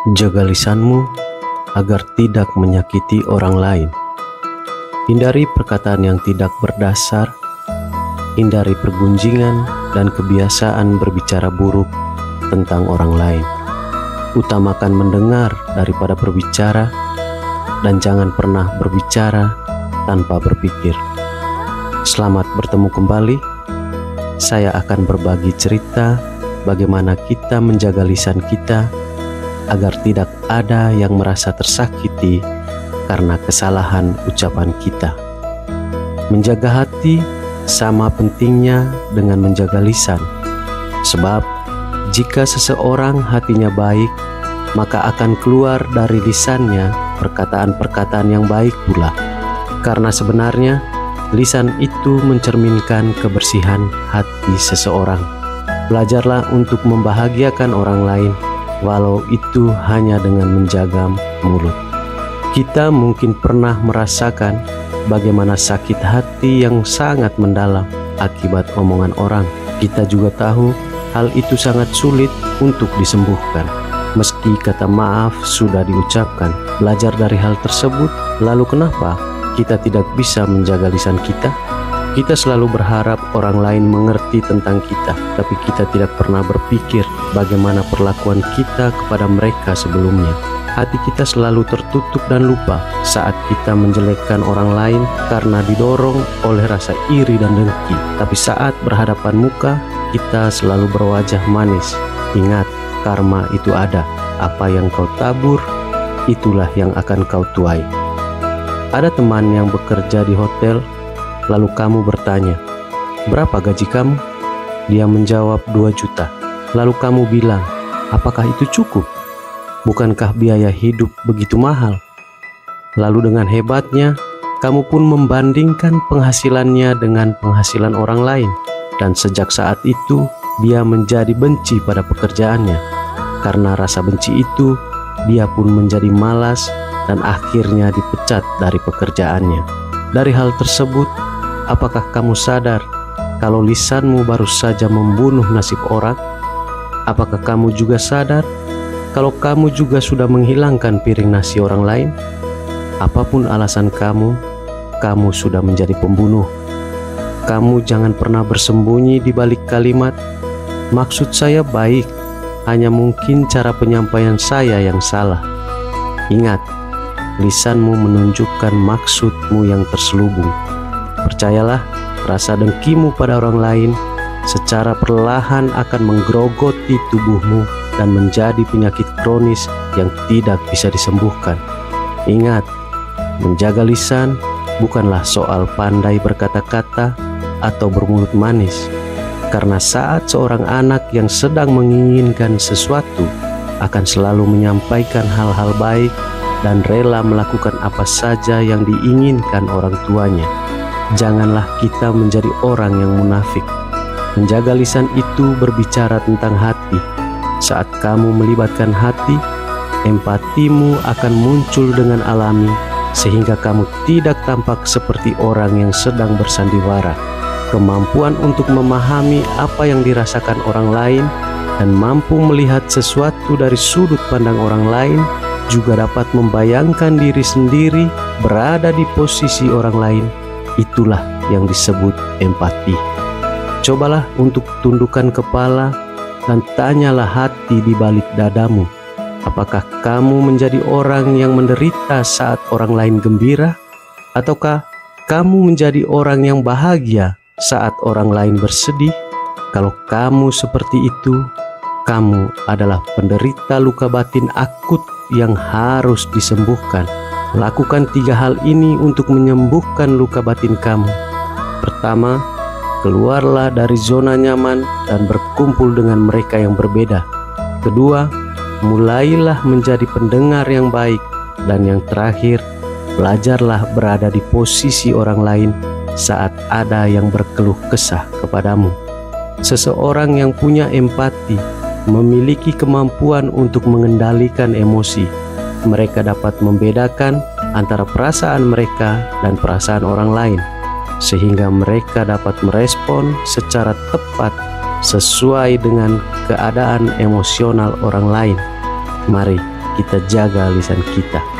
Jaga lisanmu agar tidak menyakiti orang lain. Hindari perkataan yang tidak berdasar. Hindari pergunjingan dan kebiasaan berbicara buruk tentang orang lain. Utamakan mendengar daripada berbicara, dan jangan pernah berbicara tanpa berpikir. Selamat bertemu kembali. Saya akan berbagi cerita bagaimana kita menjaga lisan kita agar tidak ada yang merasa tersakiti karena kesalahan ucapan kita. Menjaga hati sama pentingnya dengan menjaga lisan. Sebab jika seseorang hatinya baik, maka akan keluar dari lisannya perkataan-perkataan yang baik pula. Karena sebenarnya lisan itu mencerminkan kebersihan hati seseorang. Belajarlah untuk membahagiakan orang lain, walau itu hanya dengan menjaga mulut. Kita mungkin pernah merasakan bagaimana sakit hati yang sangat mendalam akibat omongan orang. Kita juga tahu hal itu sangat sulit untuk disembuhkan. Meski kata maaf sudah diucapkan, belajar dari hal tersebut, lalu kenapa kita tidak bisa menjaga lisan kita? Kita selalu berharap orang lain mengerti tentang kita, tapi kita tidak pernah berpikir bagaimana perlakuan kita kepada mereka sebelumnya. Hati kita selalu tertutup dan lupa saat kita menjelekkan orang lain karena didorong oleh rasa iri dan dengki. Tapi saat berhadapan muka, kita selalu berwajah manis. Ingat, karma itu ada. Apa yang kau tabur, itulah yang akan kau tuai. Ada teman yang bekerja di hotel. Lalu kamu bertanya, berapa gaji kamu? Dia menjawab 2 juta. Lalu kamu bilang, apakah itu cukup? Bukankah biaya hidup begitu mahal? Lalu dengan hebatnya, kamu pun membandingkan penghasilannya dengan penghasilan orang lain. Dan sejak saat itu, dia menjadi benci pada pekerjaannya. Karena rasa benci itu, dia pun menjadi malas dan akhirnya dipecat dari pekerjaannya. Dari hal tersebut, apakah kamu sadar kalau lisanmu baru saja membunuh nasib orang? Apakah kamu juga sadar kalau kamu juga sudah menghilangkan piring nasi orang lain? Apapun alasan kamu sudah menjadi pembunuh. Kamu jangan pernah bersembunyi di balik kalimat, maksud saya baik, hanya mungkin cara penyampaian saya yang salah. Ingat, lisanmu menunjukkan maksudmu yang terselubung. Percayalah, rasa dengkimu pada orang lain secara perlahan akan menggerogoti tubuhmu dan menjadi penyakit kronis yang tidak bisa disembuhkan. Ingat, menjaga lisan bukanlah soal pandai berkata-kata atau bermulut manis. Karena saat seorang anak yang sedang menginginkan sesuatu akan selalu menyampaikan hal-hal baik dan rela melakukan apa saja yang diinginkan orang tuanya. Janganlah kita menjadi orang yang munafik. Menjaga lisan itu berbicara tentang hati. Saat kamu melibatkan hati, empatimu akan muncul dengan alami, sehingga kamu tidak tampak seperti orang yang sedang bersandiwara. Kemampuan untuk memahami apa yang dirasakan orang lain dan mampu melihat sesuatu dari sudut pandang orang lain juga dapat membayangkan diri sendiri berada di posisi orang lain. Itulah yang disebut empati. Cobalah untuk tundukkan kepala dan tanyalah hati di balik dadamu. Apakah kamu menjadi orang yang menderita saat orang lain gembira? Ataukah kamu menjadi orang yang bahagia saat orang lain bersedih? Kalau kamu seperti itu, kamu adalah penderita luka batin akut yang harus disembuhkan. Lakukan 3 hal ini untuk menyembuhkan luka batin kamu. Pertama, keluarlah dari zona nyaman dan berkumpul dengan mereka yang berbeda. Kedua, mulailah menjadi pendengar yang baik. Dan yang terakhir, belajarlah berada di posisi orang lain saat ada yang berkeluh kesah kepadamu. Seseorang yang punya empati memiliki kemampuan untuk mengendalikan emosi. Mereka dapat membedakan antara perasaan mereka dan perasaan orang lain, sehingga mereka dapat merespon secara tepat sesuai dengan keadaan emosional orang lain. Mari kita jaga lisan kita.